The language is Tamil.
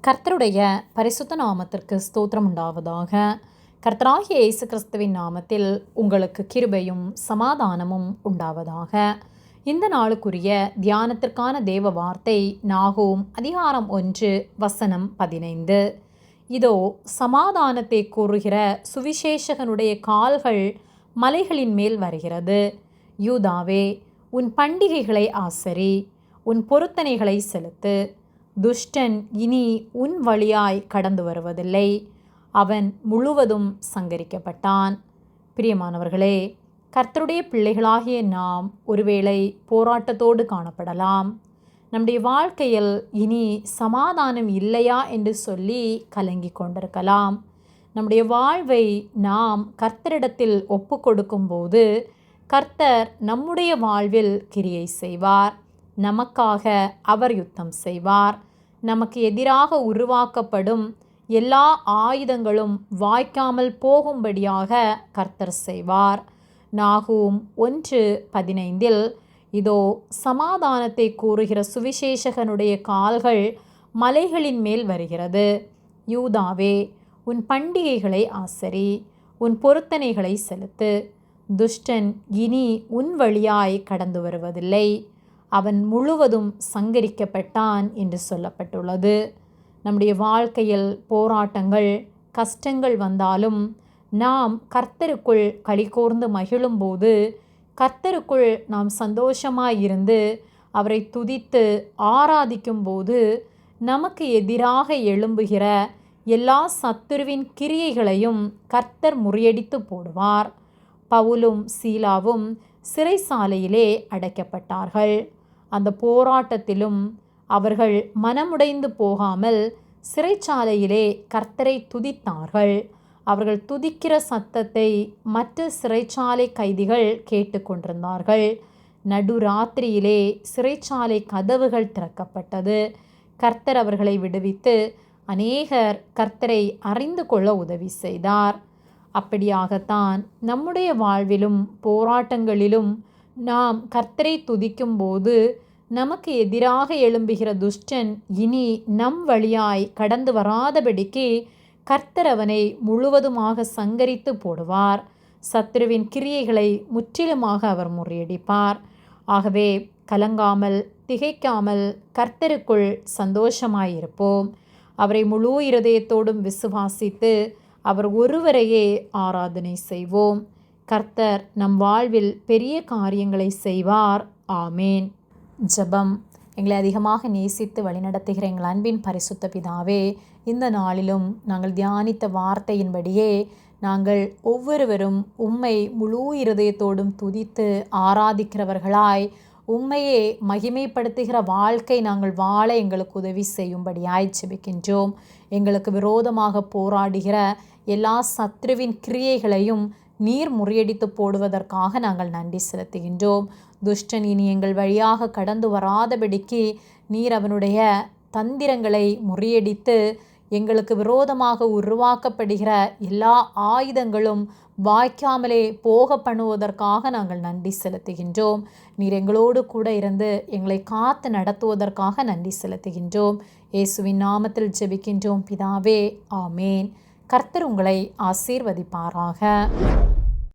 கர்த்தருடைய பரிசுத்த நாமத்திற்கு ஸ்தோத்திரம் உண்டாவதாக. கர்த்தராகிய இயேசு கிறிஸ்துவின் நாமத்தில் உங்களுக்கு கிருபையும் சமாதானமும் உண்டாவதாக. இந்த நாளுக்குரிய தியானத்திற்கான தேவ வார்த்தை நாகூம் அதிகாரம் 1 வசனம் 15. இதோ சமாதானத்தை கூறுகிற சுவிசேஷகனுடைய கால்கள் மலைகளின் மேல் வருகிறது. யூதாவே, உன் பண்டிகைகளை ஆசரி, உன் பொருத்தனைகளை செலுத்து. துஷ்டன் இனி உன் வழியாய் கடந்து வருவதில்லை, அவன் முழுவதும் சங்கரிக்கப்பட்டான். பிரியமானவர்களே, கர்த்தருடைய பிள்ளைகளாகிய நாம் ஒருவேளை போராட்டத்தோடு காணப்படலாம். நம்முடைய வாழ்க்கையில் இனி சமாதானம் இல்லையா என்று சொல்லி கலங்கி கொண்டிருக்கலாம். நம்முடைய வாழ்வை நாம் கர்த்தரிடத்தில் ஒப்பு கொடுக்கும்போது கர்த்தர் நம்முடைய வாழ்வில் கிரியை செய்வார். நமக்காக அவர் யுத்தம் செய்வார். நமக்கு எதிராக உருவாக்கப்படும் எல்லா ஆயுதங்களும் வாய்க்காமல் போகும்படியாக கர்த்தர் செய்வார். நாகூம் 1:15 இதோ சமாதானத்தை கூறுகிற சுவிசேஷகனுடைய கால்கள் மலைகளின் மேல் வருகிறது. யூதாவே, உன் பண்டிகைகளை ஆசரி, உன் பொருத்தனைகளை செலுத்து. துஷ்டன் இனி உன் வழியாய் கடந்து வருவதில்லை, அவன் முழுவதும் சங்கரிக்கப்பட்டான் என்று சொல்லப்பட்டுள்ளது. நம்முடைய வாழ்க்கையில் போராட்டங்கள், கஷ்டங்கள் வந்தாலும் நாம் கர்த்தருக்குள் களிகூர்ந்து மகிழும்போது, கர்த்தருக்குள் நாம் சந்தோஷமாயிருந்து அவரை துதித்து ஆராதிக்கும்போது நமக்கு எதிராக எழும்புகிற எல்லா சத்துருவின் கிரியைகளையும் கர்த்தர் முறியடித்து போடுவார். பவுலும் சீலாவும் சிறைச்சாலையிலே அடைக்கப்பட்டார்கள். அந்த போராட்டத்திலும் அவர்கள் மனமுடைந்து போகாமல் சிறைச்சாலையிலே கர்த்தரை துதித்தார்கள். அவர்கள் துதிக்கிற சத்தத்தை மற்ற சிறைச்சாலை கைதிகள் கேட்டுக்கொண்டிருந்தார்கள். நடுராத்திரியிலே சிறைச்சாலை கதவுகள் திறக்கப்பட்டது. கர்த்தர் அவர்களை விடுவித்து அநேகர் கர்த்தரை அறிந்து கொள்ள உதவி செய்தார். அப்படியாகத்தான் நம்முடைய வாழ்விலும் போராட்டங்களிலும் நாம் கர்த்தரை துதிக்கும்போது நமக்கு எதிராக எழும்புகிற துஷ்டன் இனி நம் வழியாய் கடந்து வராதபடிக்கு கர்த்தர் அவனை முழுவதுமாக சங்கரித்து போடுவார். சத்துருவின் கிரியைகளை முற்றிலுமாக அவர் முறியடிப்பார். ஆகவே கலங்காமல் திகைக்காமல் கர்த்தருக்குள் சந்தோஷமாயிருப்போம். அவரை முழு இருதயத்தோடும் விசுவாசித்து அவர் ஒருவரையே ஆராதனை செய்வோம். கர்த்தர் நம் வாழ்வில் பெரிய காரியங்களை செய்வார். ஆமேன். ஜெபம். எங்களை அதிகமாக நேசித்து வழிநடத்துகிற எங்கள் அன்பின் பரிசுத்த பிதாவே, இந்த நாளிலும் நாங்கள் தியானித்த வார்த்தையின்படியே நாங்கள் ஒவ்வொருவரும் உம்மை முழு இருதயத்தோடும் துதித்து ஆராதிக்கிறவர்களாய், உம்மையே மகிமைப்படுத்துகிற வாழ்க்கை நாங்கள் வாழ எங்களுக்கு உதவி செய்யும்படியாய் ஜெபிக்கின்றோம். எங்களுக்கு விரோதமாக போராடுகிற எல்லா சத்ருவின் கிரியைகளையும் நீர் முறியடித்து போடுவதற்காக நாங்கள் நன்றி செலுத்துகின்றோம். துஷ்டன் இனி எங்கள் வழியாக கடந்து வராதபடிக்கு நீர் அவனுடைய தந்திரங்களை முறியடித்து எங்களுக்கு விரோதமாக உருவாக்கப்படுகிற எல்லா ஆயுதங்களும் வாய்க்காமலே போக பண்ணுவதற்காக நாங்கள் நன்றி செலுத்துகின்றோம். நீர் எங்களோடு கூட இருந்து எங்களை காத்து நடத்துவதற்காக நன்றி செலுத்துகின்றோம். இயேசுவின் நாமத்தில் ஜெபிக்கின்றோம் பிதாவே. ஆமேன். கர்த்தர் உங்களை ஆசீர்வதிப்பாராக.